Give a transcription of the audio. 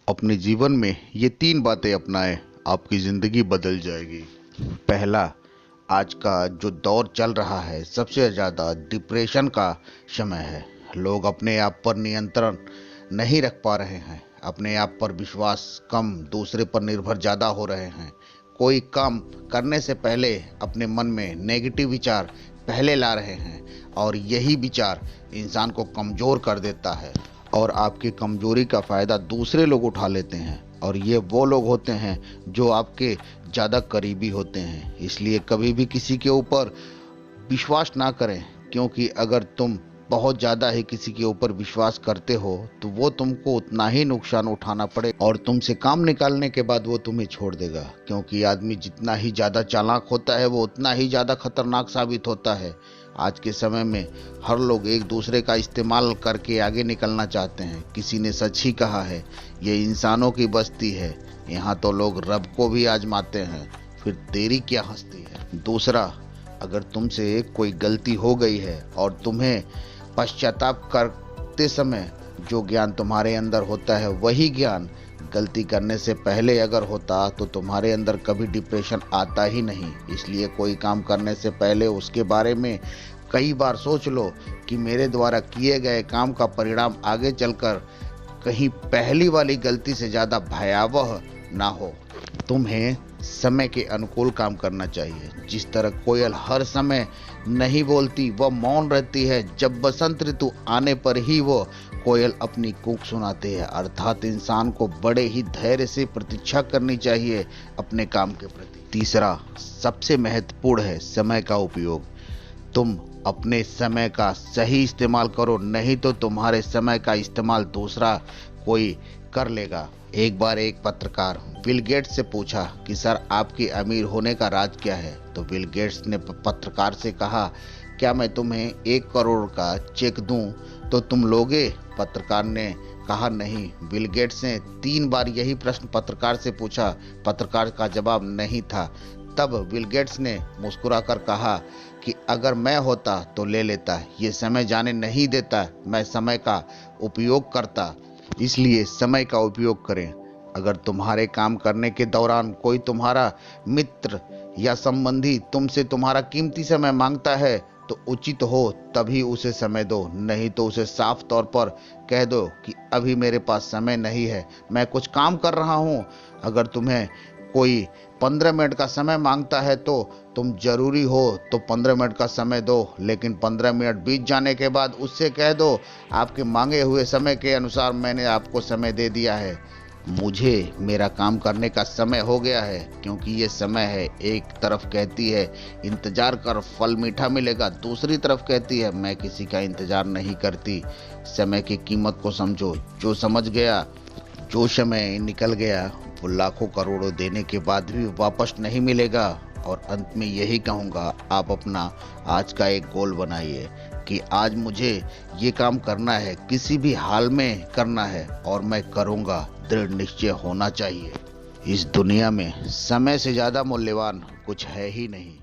अपने जीवन में ये 3 बातें अपनाएं, आपकी ज़िंदगी बदल जाएगी। पहला, आज का जो दौर चल रहा है सबसे ज़्यादा डिप्रेशन का समय है। लोग अपने आप पर नियंत्रण नहीं रख पा रहे हैं, अपने आप पर विश्वास कम, दूसरे पर निर्भर ज़्यादा हो रहे हैं। कोई काम करने से पहले अपने मन में नेगेटिव विचार पहले ला रहे हैं और यही विचार इंसान को कमज़ोर कर देता है और आपकी कमजोरी का फ़ायदा दूसरे लोग उठा लेते हैं और ये वो लोग होते हैं जो आपके ज़्यादा करीबी होते हैं। इसलिए कभी भी किसी के ऊपर विश्वास ना करें, क्योंकि अगर तुम बहुत ज़्यादा ही किसी के ऊपर विश्वास करते हो तो वो तुमको उतना ही नुकसान उठाना पड़े और तुमसे काम निकालने के बाद वो तुम्हें छोड़ देगा। क्योंकि आदमी जितना ही ज़्यादा चालाक होता है वो उतना ही ज़्यादा खतरनाक साबित होता है। आज के समय में हर लोग एक दूसरे का इस्तेमाल करके आगे निकलना चाहते हैं। किसी ने सच ही कहा है, ये इंसानों की बस्ती है, यहाँ तो लोग रब को भी आजमाते हैं, फिर तेरी क्या हस्ती है। दूसरा, अगर तुमसे कोई गलती हो गई है और तुम्हें पश्चाताप करते समय जो ज्ञान तुम्हारे अंदर होता है वही ज्ञान गलती करने से पहले अगर होता तो तुम्हारे अंदर कभी डिप्रेशन आता ही नहीं। इसलिए कोई काम करने से पहले उसके बारे में कई बार सोच लो कि मेरे द्वारा किए गए काम का परिणाम आगे चलकर कहीं पहली वाली गलती से ज़्यादा भयावह ना हो। तुम्हें समय के अनुकूल काम करना चाहिए। जिस तरह कोयल हर समय नहीं बोलती, वह मौन रहती है, जब बसंत ऋतु आने पर ही वो कोयल अपनी कूक सुनाती है। अर्थात इंसान को बड़े ही धैर्य से प्रतीक्षा करनी चाहिए अपने काम के प्रति। तीसरा, सबसे महत्वपूर्ण है समय का उपयोग। तुम अपने समय का सही इस्तेमाल करो, नहीं तो तुम्हारे समय का इस्तेमाल दूसरा कोई कर लेगा। एक बार एक पत्रकार बिल गेट्स से पूछा कि सर, आपके अमीर होने का राज क्या है। तो बिल गेट्स ने पत्रकार से कहा, क्या मैं तुम्हें 1 करोड़ का चेक दूं तो तुम लोगे? पत्रकार ने कहा, नहीं। बिल गेट्स ने 3 बार यही प्रश्न पत्रकार से पूछा, पत्रकार का जवाब नहीं था। तब बिल गेट्स ने मुस्कुराकर कहा कि अगर मैं होता तो ले लेता, ये समय जाने नहीं देता, मैं समय का उपयोग करता। इसलिए समय का उपयोग करें। अगर तुम्हारे काम करने के दौरान कोई तुम्हारा मित्र या संबंधी तुमसे तुम्हारा कीमती समय मांगता है तो उचित हो तभी उसे समय दो, नहीं तो उसे साफ तौर पर कह दो कि अभी मेरे पास समय नहीं है, मैं कुछ काम कर रहा हूँ। अगर तुम्हें कोई 15 मिनट का समय मांगता है तो तुम जरूरी हो तो 15 मिनट का समय दो, लेकिन 15 मिनट बीत जाने के बाद उससे कह दो, आपके मांगे हुए समय के अनुसार मैंने आपको समय दे दिया है, मुझे मेरा काम करने का समय हो गया है। क्योंकि ये समय है, एक तरफ कहती है इंतजार कर, फल मीठा मिलेगा, दूसरी तरफ कहती है मैं किसी का इंतजार नहीं करती। समय की कीमत को समझो। जो समझ गया, जो समय निकल गया वो लाखों करोड़ों देने के बाद भी वापस नहीं मिलेगा। और अंत में यही कहूँगा, आप अपना आज का एक गोल बनाइए कि आज मुझे ये काम करना है, किसी भी हाल में करना है और मैं करूँगा। दृढ़ निश्चय होना चाहिए। इस दुनिया में समय से ज़्यादा मूल्यवान कुछ है ही नहीं।